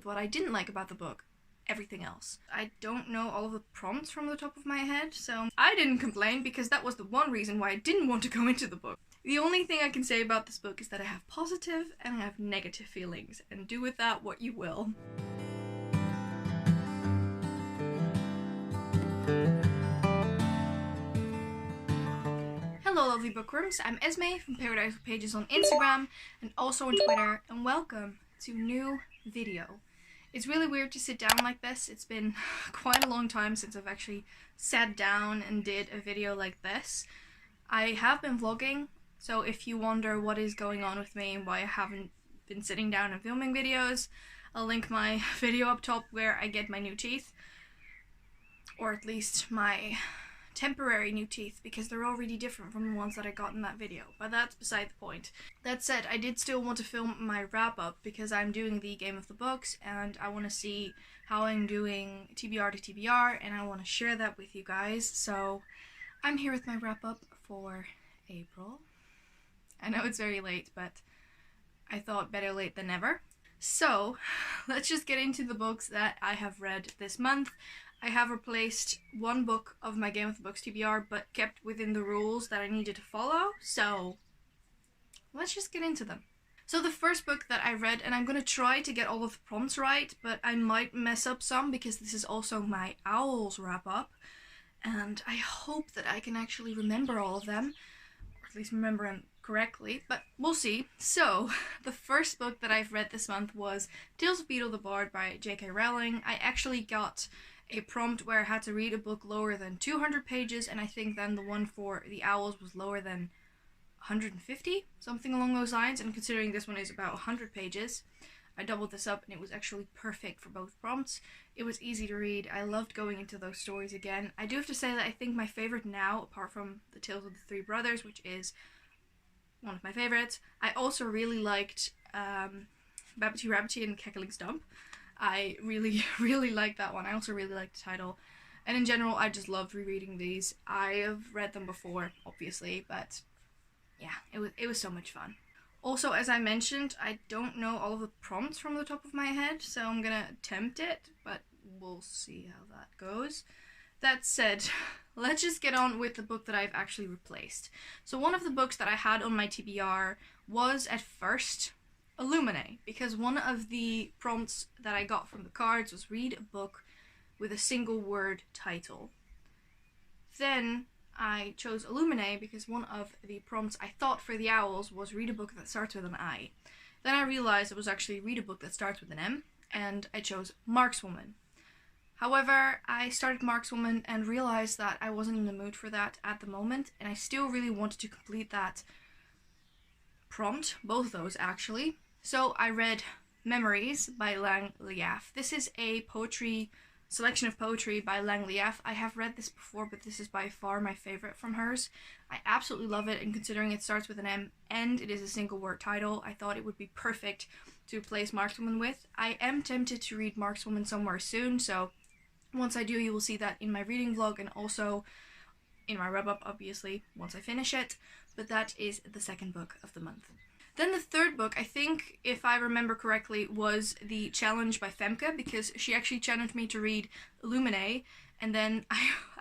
what I didn't like about the book. Everything else. I don't know all of the prompts from the top of my head, so I didn't complain because that was the one reason why I didn't want to go into the book. The only thing I can say about this book is that I have positive and I have negative feelings, and do with that what you will. Hello lovely bookworms, I'm Esmay from Paradise Pages on Instagram and also on Twitter, and welcome to a new video. It's really weird to sit down like this. It's been quite a long time since I've actually sat down and did a video like this. I have been vlogging, so if you wonder what is going on with me and why I haven't been sitting down and filming videos, I'll link my video up top where I get my new teeth. Or at least my temporary new teeth, because they're already different from the ones that I got in that video, but that's beside the point. That said, I did still want to film my wrap-up because I'm doing the Game of the Books and I want to see how I'm doing TBR to TBR, and I want to share that with you guys. So I'm here with my wrap-up for April. I know it's very late, but I thought better late than never. So let's just get into the books that I have read this month. I have replaced one book of my Game of the Books TBR, but kept within the rules that I needed to follow, so let's just get into them. So the first book that I read, and I'm going to try to get all of the prompts right, but I might mess up some because this is also my Owls wrap-up, and I hope that I can actually remember all of them, or at least remember them correctly, but we'll see. So the first book that I've read this month was Tales of Beedle the Bard by J.K. Rowling. I actually got a prompt where I had to read a book lower than 200 pages, and I think then the one for the Owls was lower than 150, something along those lines, and considering this one is about 100 pages, I doubled this up and it was actually perfect for both prompts. It was easy to read. I loved going into those stories again. I do have to say that I think my favorite now, apart from The Tales of the Three Brothers, which is one of my favorites, I also really liked Babbity Rabbity and Cackling Stump. I really liked that one. I also really liked the title. And in general, I just loved rereading these. I have read them before, obviously, but yeah, it was so much fun. Also, as I mentioned, I don't know all of the prompts from the top of my head, so I'm gonna attempt it, but we'll see how that goes. That said, let's just get on with the book that I've actually replaced. So one of the books that I had on my TBR was, at first, Illuminae, because one of the prompts that I got from the cards was read a book with a single word title. Then I chose Illuminae because one of the prompts I thought for the Owls was read a book that starts with an I. Then I realized it was actually read a book that starts with an M, and I chose Markswoman. However, I started Markswoman and realized that I wasn't in the mood for that at the moment, and I still really wanted to complete that prompt, both of those actually. So I read Memories by Lang Liaf. This is a selection of poetry by Lang Liaf. I have read this before, but this is by far my favorite from hers. I absolutely love it, and considering it starts with an M and it is a single word title, I thought it would be perfect to replace Markswoman with. I am tempted to read Markswoman somewhere soon, so once I do, you will see that in my reading vlog and also in my wrap-up, obviously, once I finish it. But that is the second book of the month. Then the third book, I think, if I remember correctly, was The Challenge by Femke, because she actually challenged me to read Illuminae, and then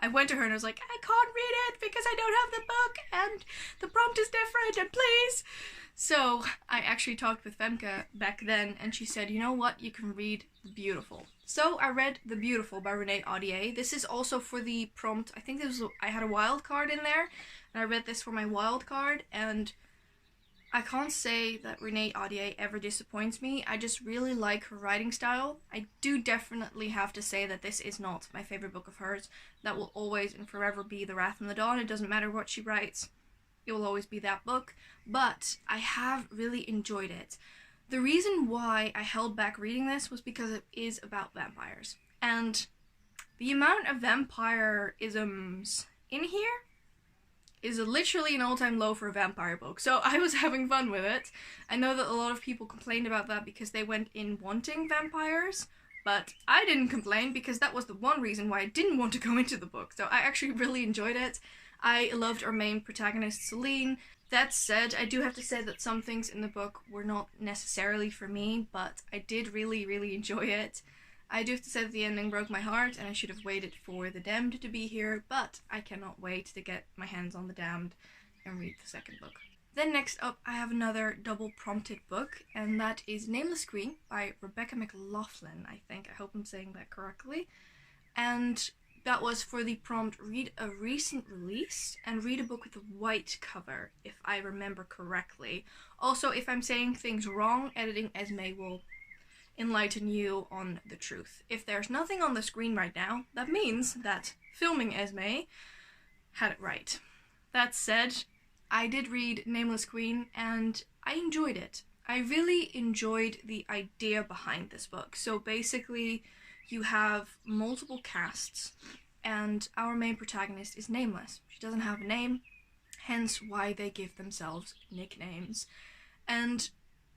I went to her and I was like, I can't read it because I don't have the book, and the prompt is different, and please! So I actually talked with Femke back then, and she said, you know what, you can read The Beautiful. So I read The Beautiful by Renee Audier. This is also for the prompt, I think I had a wild card in there, and I read this for my wild card, and I can't say that Renee Audier ever disappoints me. I just really like her writing style. I do definitely have to say that this is not my favorite book of hers. That will always and forever be The Wrath and the Dawn. It doesn't matter what she writes. It will always be that book. But I have really enjoyed it. The reason why I held back reading this was because it is about vampires. And the amount of vampire-isms in here is literally an all-time low for a vampire book. So I was having fun with it. I know that a lot of people complained about that because they went in wanting vampires, but I didn't complain because that was the one reason why I didn't want to go into the book. So I actually really enjoyed it. I loved our main protagonist, Celine. That said, I do have to say that some things in the book were not necessarily for me, but I did really, really enjoy it. I do have to say that the ending broke my heart, and I should have waited for The Damned to be here, but I cannot wait to get my hands on The Damned and read the second book. Then next up, I have another double prompted book, and that is Nameless Queen by Rebecca McLaughlin, I think. I hope I'm saying that correctly. And that was for the prompt, read a recent release and read a book with a white cover, if I remember correctly. Also, if I'm saying things wrong, editing Esmay will enlighten you on the truth. If there's nothing on the screen right now, that means that filming Esmay had it right. That said, I did read Nameless Queen and I enjoyed it. I really enjoyed the idea behind this book. So basically, you have multiple casts, and our main protagonist is nameless. She doesn't have a name, hence why they give themselves nicknames. And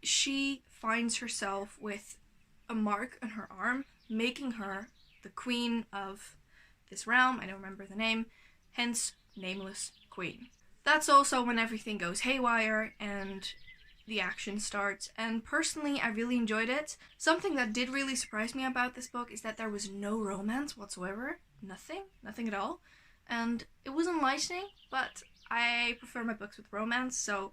she finds herself with a mark on her arm, making her the queen of this realm. I don't remember the name, hence Nameless Queen. That's also when everything goes haywire and the action starts, and personally I really enjoyed it. Something that did really surprise me about this book is that there was no romance whatsoever. Nothing at all. And it was enlightening, but I prefer my books with romance, so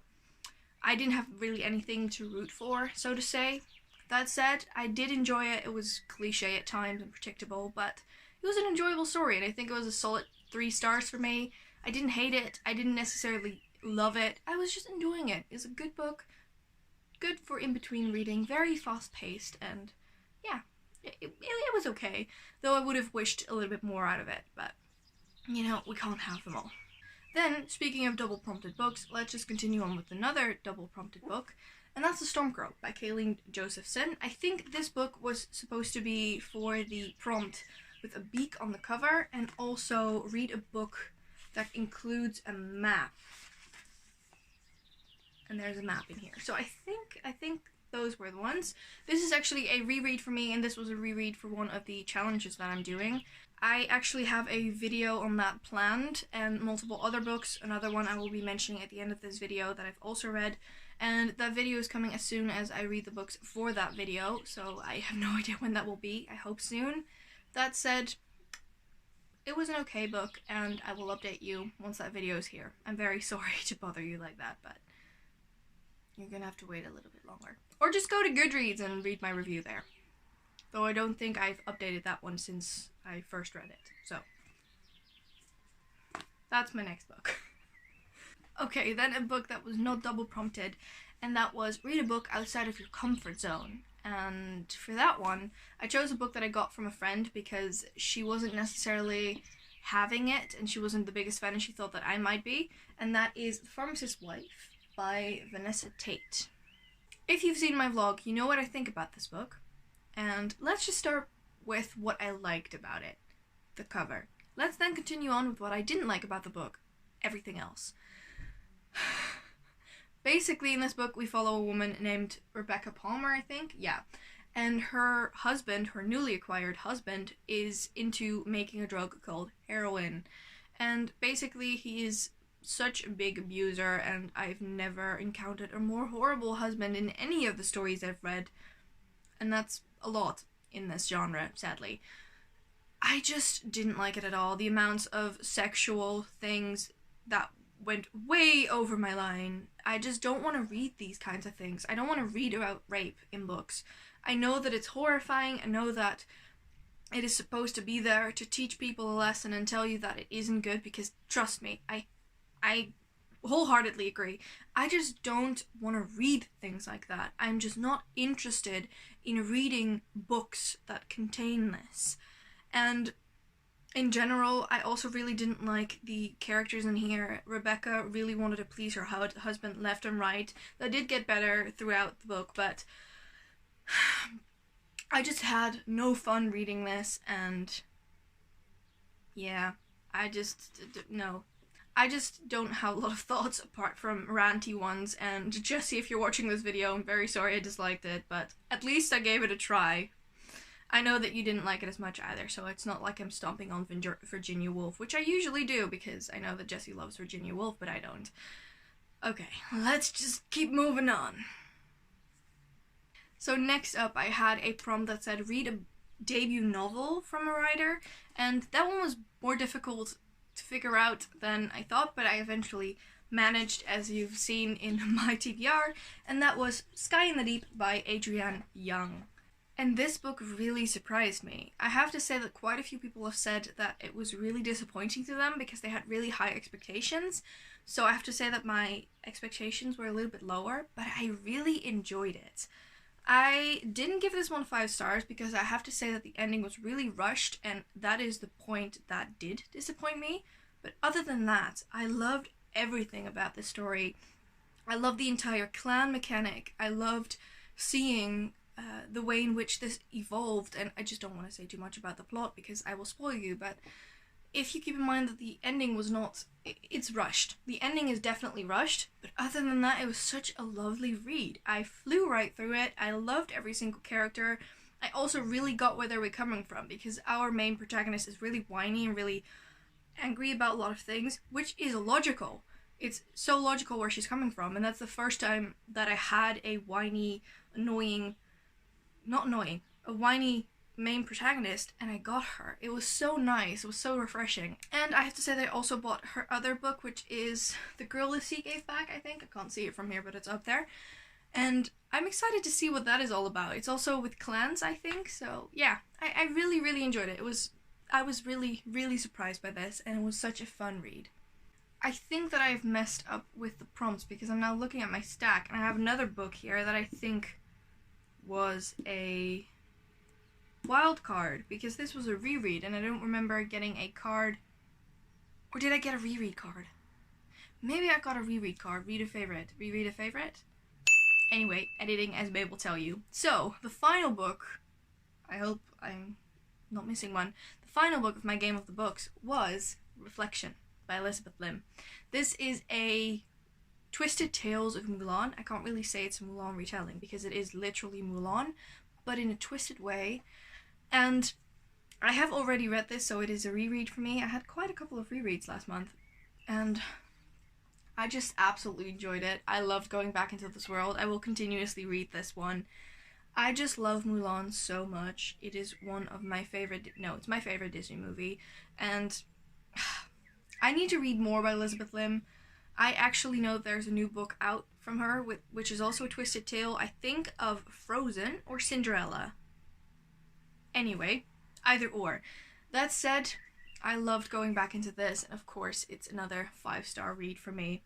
I didn't have really anything to root for, so to say. That said, I did enjoy it. It was cliche at times and predictable, but it was an enjoyable story, and I think it was a solid 3 stars for me. I didn't hate it. I didn't necessarily love it. I was just enjoying it. It's a good book. Good for in-between reading, very fast-paced, and yeah, it was okay. Though I would have wished a little bit more out of it, but, you know, we can't have them all. Then, speaking of double-prompted books, let's just continue on with another double-prompted book, and that's The Storm Girl by Kaeleen Josephson. I think this book was supposed to be for the prompt with a beak on the cover, and also read a book that includes a map. And there's a map in here. So I think those were the ones. This is actually a reread for me, and this was a reread for one of the challenges that I'm doing. I actually have a video on that planned, and multiple other books. Another one I will be mentioning at the end of this video that I've also read, and that video is coming as soon as I read the books for that video, so I have no idea when that will be. I hope soon. That said, it was an okay book, and I will update you once that video is here. I'm very sorry to bother you like that, but you're gonna have to wait a little bit longer. Or just go to Goodreads and read my review there. Though I don't think I've updated that one since I first read it, so that's my next book. Okay, then a book that was not double prompted, and that was read a book outside of your comfort zone. And for that one, I chose a book that I got from a friend because she wasn't necessarily having it, and she wasn't the biggest fan, and she thought that I might be, and that is The Pharmacist's Wife by Vanessa Tate. If you've seen my vlog, you know what I think about this book, and let's just start with what I liked about it, the cover. Let's then continue on with what I didn't like about the book, everything else. Basically, in this book, we follow a woman named Rebecca Palmer, I think, yeah, and her husband, her newly acquired husband, is into making a drug called heroin, and basically he is such a big abuser, and I've never encountered a more horrible husband in any of the stories I've read, and that's a lot in this genre, sadly. I just didn't like it at all. The amounts of sexual things that went way over my line. I just don't want to read these kinds of things. I don't want to read about rape in books. I know that it's horrifying. I know that it is supposed to be there to teach people a lesson and tell you that it isn't good, because trust me, I wholeheartedly agree. I just don't want to read things like that. I'm just not interested in reading books that contain this. And in general, I also really didn't like the characters in here. Rebecca really wanted to please her husband left and right. That did get better throughout the book, but I just had no fun reading this, and yeah, no. I just don't have a lot of thoughts apart from ranty ones, and Jesse, if you're watching this video, I'm very sorry I disliked it, but at least I gave it a try. I know that you didn't like it as much either, so it's not like I'm stomping on Virginia Woolf, which I usually do, because I know that Jesse loves Virginia Woolf, but I don't. Okay, let's just keep moving on. So next up, I had a prompt that said read a debut novel from a writer, and that one was more difficult to figure out than I thought, but I eventually managed, as you've seen in my TBR, and that was Sky in the Deep by Adrienne Young. And this book really surprised me. I have to say that quite a few people have said that it was really disappointing to them because they had really high expectations. So I have to say that my expectations were a little bit lower, but I really enjoyed it. I didn't give this one 5 stars because I have to say that the ending was really rushed, and that is the point that did disappoint me. But other than that, I loved everything about this story. I loved the entire clan mechanic. I loved seeing the way in which this evolved, and I just don't want to say too much about the plot because I will spoil you, but if you keep in mind that the ending was not, it's rushed. The ending is definitely rushed, but other than that, it was such a lovely read. I flew right through it. I loved every single character. I also really got where they were coming from because our main protagonist is really whiny and really angry about a lot of things, which is logical. It's so logical where she's coming from, and that's the first time that I had a whiny, a whiny main protagonist, and I got her. It was so nice, it was so refreshing. And I have to say that I also bought her other book, which is The Girl Lucy Gave Back, I think. I can't see it from here, but it's up there. And I'm excited to see what that is all about. It's also with clans, I think, so yeah. I really, really enjoyed it. I was really, really surprised by this, and it was such a fun read. I think that I've messed up with the prompts because I'm now looking at my stack, and I have another book here that I think was a wild card because this was a reread and I don't remember getting a card. Or did I get a reread card? Maybe I got a reread card. Read a favorite. Reread a favorite? Anyway, editing Esmay will tell you. So, the final book, I hope I'm not missing one, the final book of my game of the books was Reflection by Elizabeth Lim. This is a Twisted Tales of Mulan. I can't really say it's a Mulan retelling because it is literally Mulan, but in a twisted way. And I have already read this, so it is a reread for me. I had quite a couple of rereads last month, and I just absolutely enjoyed it. I loved going back into this world. I will continuously read this one. I just love Mulan so much. It is one of my favorite, it's my favorite Disney movie, and I need to read more by Elizabeth Lim. I actually know there's a new book out from her, which is also a twisted tale, I think of Frozen or Cinderella. Anyway, either or. That said, I loved going back into this, and of course it's another 5-star read for me.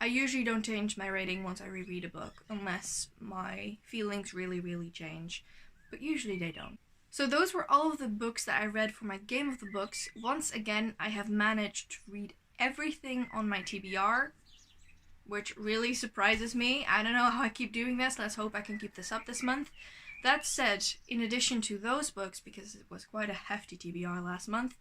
I usually don't change my rating once I reread a book, unless my feelings really, really change, but usually they don't. So those were all of the books that I read for my game of the books. Once again, I have managed to read everything on my TBR, which really surprises me. I don't know how I keep doing this. Let's hope I can keep this up this month. That said, in addition to those books, because it was quite a hefty TBR last month,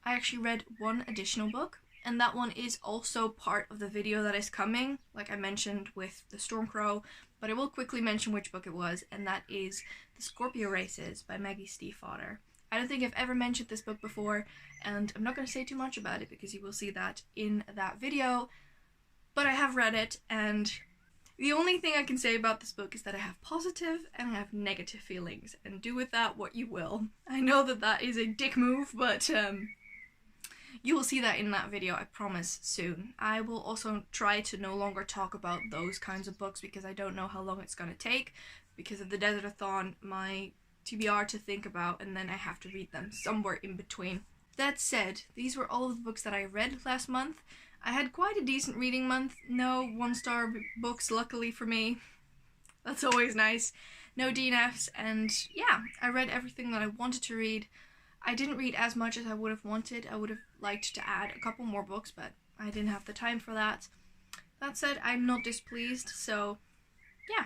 I actually read one additional book, and that one is also part of the video that is coming, like I mentioned with the Stormcrow, but I will quickly mention which book it was, and that is The Scorpio Races by Maggie Stiefvater. I don't think I've ever mentioned this book before, and I'm not going to say too much about it because you will see that in that video, but I have read it, and the only thing I can say about this book is that I have positive and I have negative feelings, and do with that what you will. I know that that is a dick move, but you will see that in that video, I promise, soon. I will also try to no longer talk about those kinds of books because I don't know how long it's going to take because of the Desert-a-thon, my TBR to think about, and then I have to read them somewhere in between. That said, these were all of the books that I read last month. I had quite a decent reading month. No 1-star books, luckily for me. That's always nice. No DNFs, and yeah, I read everything that I wanted to read. I didn't read as much as I would have wanted. I would have liked to add a couple more books, but I didn't have the time for that. That said, I'm not displeased, so yeah.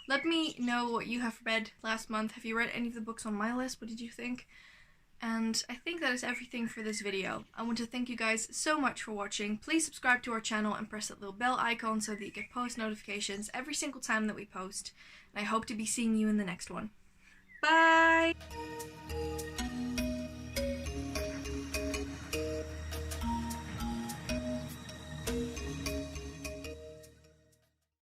Let me know what you have read last month. Have you read any of the books on my list? What did you think? And I think that is everything for this video. I want to thank you guys so much for watching. Please subscribe to our channel and press that little bell icon so that you get post notifications every single time that we post. And I hope to be seeing you in the next one. Bye!